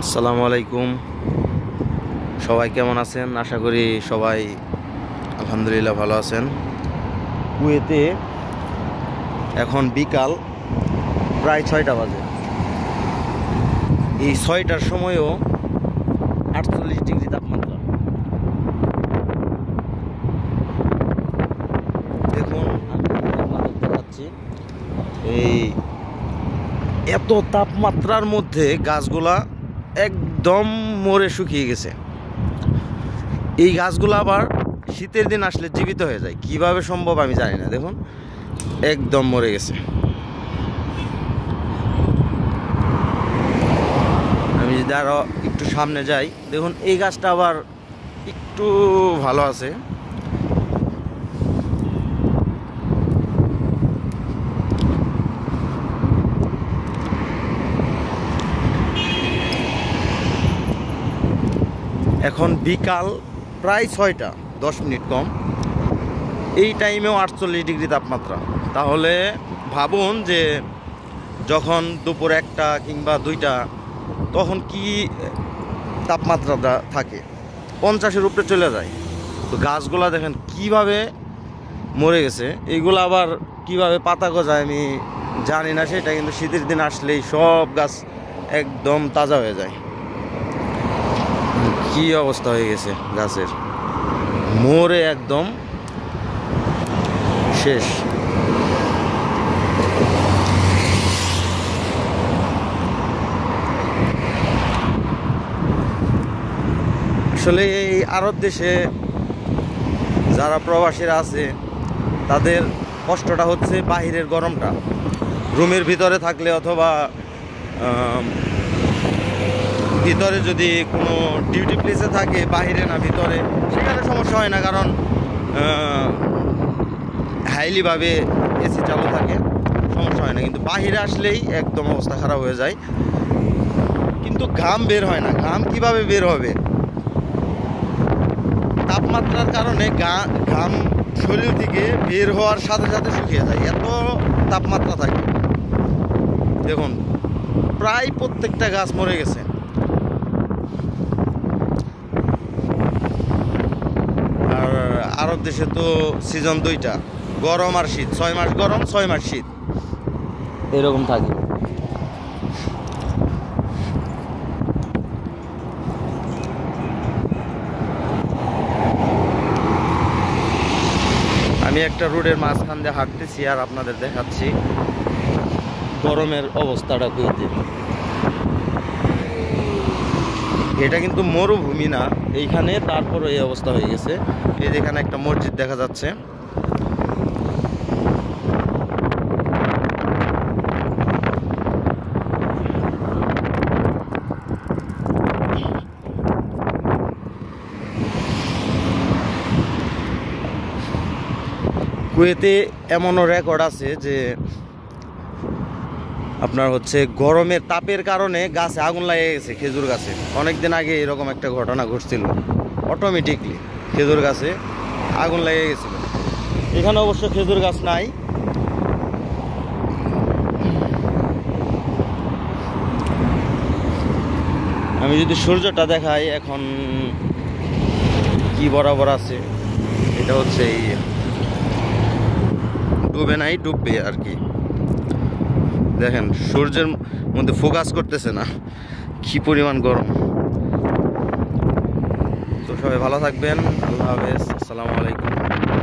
আসসালামু আলাইকুম। সবাই কেমন আছেন? আশা করি সবাই আলহামদুলিল্লাহ ভালো আছেন। কুয়েতে এখন বিকাল প্রায় 6টা বাজে। এই 6টার সময়ও 48 ডিগ্রি তাপমাত্রা। দেখুন, আমি আপনাদের দেখাচ্ছি এই এত তাপমাত্রার মধ্যে গাছগুলা একদম মরে শুকিয়ে গেছে। এই গাছগুলো আবার শীতের দিন আসলে জীবিত হয়ে যায়, কিভাবে সম্ভব আমি জানি না। দেখুন, একদম মরে গেছে। আমি যদি আরো একটু সামনে যাই, দেখুন এই গাছটা আবার একটু ভালো আছে। এখন বিকাল প্রায় 6টা 10 মিনিট কম। এই টাইমেও 48 ডিগ্রি তাপমাত্রা। তাহলে ভাবুন যে যখন দুপুর 1টা কিংবা 2টা তখন কি তাপমাত্রাটা থাকে, 50-এর উপরে চলে যায়। তো গাছগুলা দেখেন কিভাবে মরে গেছে। এইগুলো আবার কিভাবে পাতা গজায় আমি জানি না সেটা, কিন্তু শীতের দিন আসলেই সব গাছ একদম তাজা হয়ে যায়। কি অবস্থা হয়ে গেছে গাছের, মরে একদম শেষ। আসলে এই আরব দেশে যারা প্রবাসীরা আছে তাদের কষ্টটা হচ্ছে বাহিরের গরমটা। রুমের ভিতরে থাকলে অথবা ভিতরে যদি কোনো ডিউটি প্লেসে থাকে, বাহিরে না ভিতরে, সেখানে সমস্যা হয় না, কারণ হাইলিভাবে এসি চালু থাকে, সমস্যা হয় না। কিন্তু বাহিরে আসলেই একদম অবস্থা খারাপ হয়ে যায়। কিন্তু ঘাম বের হয় না। ঘাম কিভাবে বের হবে? তাপমাত্রার কারণে ঘাম শরীর থেকে বের হওয়ার সাথে সাথে শুকিয়ে যায়, এত তাপমাত্রা থাকে। দেখুন, প্রায় প্রত্যেকটা গাছ মরে গেছে। আর আরব দেশে তো সিজন 2টা, গরম আর শীত। 6 মাস গরম, 6 মাস শীত, এরকম থাকে। আমি একটা রোডের মাঝখান দিয়ে হাঁটতেছি আর আপনাদের দেখাচ্ছি গরমের অবস্থাটা কুয়েতে। এটা কিন্তু মরুভূমি না এইখানে, তারপরও এই অবস্থা হয়ে গেছে। এই যেখানে একটা মসজিদ দেখা যাচ্ছে। কুয়েতে এমনও রেকর্ড আছে যে আপনার হচ্ছে গরমের তাপের কারণে গাছে আগুন লেগে গেছে, খেজুর গাছে। অনেকদিন আগে এরকম একটা ঘটনা ঘটছিল, অটোমেটিকলি খেজুর গাছে আগুন লেগে গেছিল। এখানে অবশ্য খেজুর গাছ নাই। আমি যদি সূর্যটা দেখাই, এখন কি বরাবর আছে, এটা হচ্ছে এই ডুবে নাই, ডুববে আর কি। দেখেন, সূর্যের মধ্যে ফোকাস করতেছে না, কি পরিমাণ গরম। তো সবাই ভালো থাকবেন। আল্লাহ হাফেজ। আসসালামু আলাইকুম।